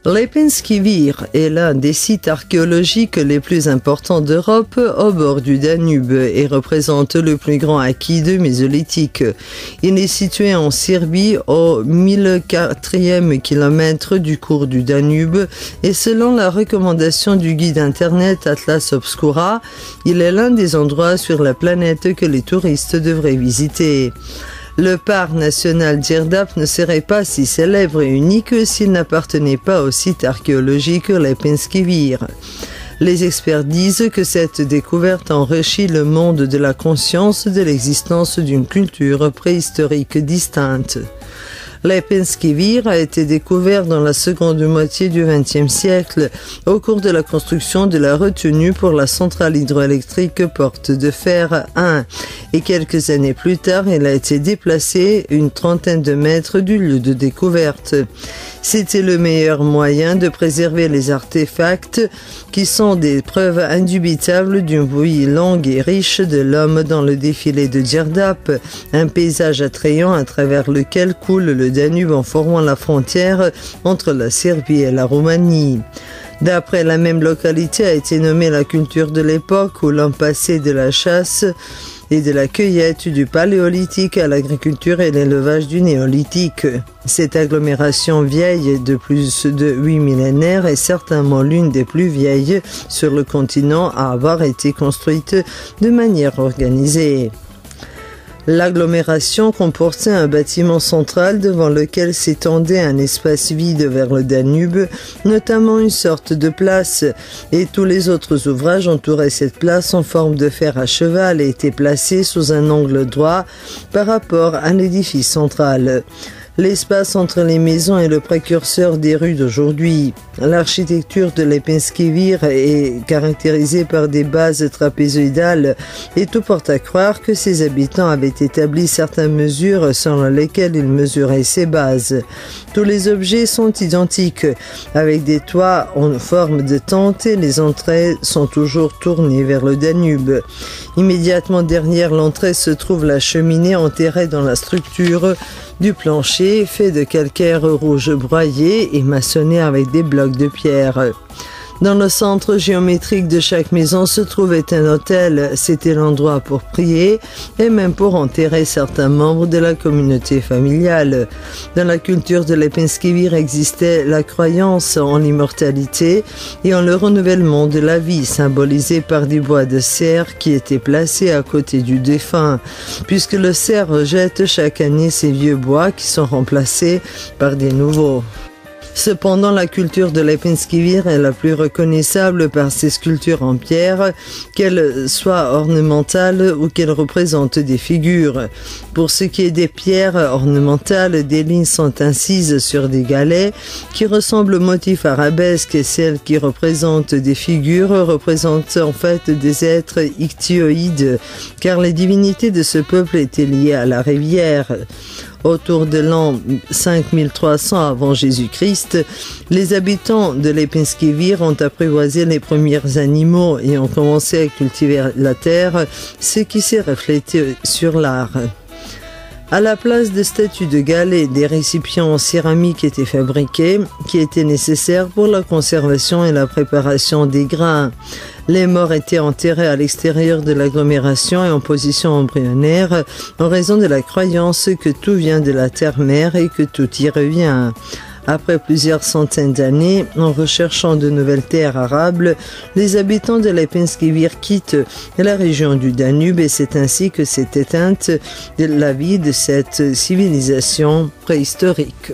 Lepenski Vir est l'un des sites archéologiques les plus importants d'Europe au bord du Danube et représente le plus grand acquis de Mésolithique. Il est situé en Serbie au 1004e kilomètre du cours du Danube et selon la recommandation du guide internet Atlas Obscura, il est l'un des endroits sur la planète que les touristes devraient visiter. Le parc national d'Irdap ne serait pas si célèbre et unique s'il n'appartenait pas au site archéologique Lepenski Vir. Les experts disent que cette découverte enrichit le monde de la conscience de l'existence d'une culture préhistorique distincte. Lepenski Vir a été découvert dans la seconde moitié du XXe siècle au cours de la construction de la retenue pour la centrale hydroélectrique Porte de Fer 1 et quelques années plus tard il a été déplacé une trentaine de mètres du lieu de découverte. C'était le meilleur moyen de préserver les artefacts qui sont des preuves indubitables d'une vie longue et riche de l'homme dans le défilé de Đerdap, un paysage attrayant à travers lequel coule le Danube en formant la frontière entre la Serbie et la Roumanie. D'après la même localité a été nommée la culture de l'époque où l'homme passait de la chasse et de la cueillette du paléolithique à l'agriculture et l'élevage du néolithique. Cette agglomération vieille de plus de 8 millénaires est certainement l'une des plus vieilles sur le continent à avoir été construite de manière organisée. L'agglomération comportait un bâtiment central devant lequel s'étendait un espace vide vers le Danube, notamment une sorte de place, et tous les autres ouvrages entouraient cette place en forme de fer à cheval et étaient placés sous un angle droit par rapport à l'édifice central. L'espace entre les maisons est le précurseur des rues d'aujourd'hui. L'architecture de Lepenski Vir est caractérisée par des bases trapézoïdales et tout porte à croire que ses habitants avaient établi certaines mesures selon lesquelles ils mesuraient ces bases. Tous les objets sont identiques, avec des toits en forme de tente et les entrées sont toujours tournées vers le Danube. Immédiatement derrière l'entrée se trouve la cheminée enterrée dans la structure du plancher fait de calcaire rouge broyé et maçonné avec des blocs de pierre. Dans le centre géométrique de chaque maison se trouvait un autel, c'était l'endroit pour prier et même pour enterrer certains membres de la communauté familiale. Dans la culture de Lepenski Vir existait la croyance en l'immortalité et en le renouvellement de la vie, symbolisé par des bois de cerf qui étaient placés à côté du défunt, puisque le cerf rejette chaque année ces vieux bois qui sont remplacés par des nouveaux. Cependant, la culture de Lepenski Vir est la plus reconnaissable par ses sculptures en pierre, qu'elles soient ornementales ou qu'elles représentent des figures. Pour ce qui est des pierres ornementales, des lignes sont incises sur des galets qui ressemblent au motif arabesque et celles qui représentent des figures représentent en fait des êtres ichthyoïdes, car les divinités de ce peuple étaient liées à la rivière. Autour de l'an 5300 avant Jésus-Christ, les habitants de Lepenski Vir ont apprivoisé les premiers animaux et ont commencé à cultiver la terre, ce qui s'est reflété sur l'art. À la place de statues de galets, des récipients en céramique étaient fabriqués, qui étaient nécessaires pour la conservation et la préparation des grains. Les morts étaient enterrés à l'extérieur de l'agglomération et en position embryonnaire en raison de la croyance que tout vient de la terre-mère et que tout y revient. Après plusieurs centaines d'années, en recherchant de nouvelles terres arables, les habitants de Lepenski Vir quittent la région du Danube et c'est ainsi que s'est éteinte la vie de cette civilisation préhistorique.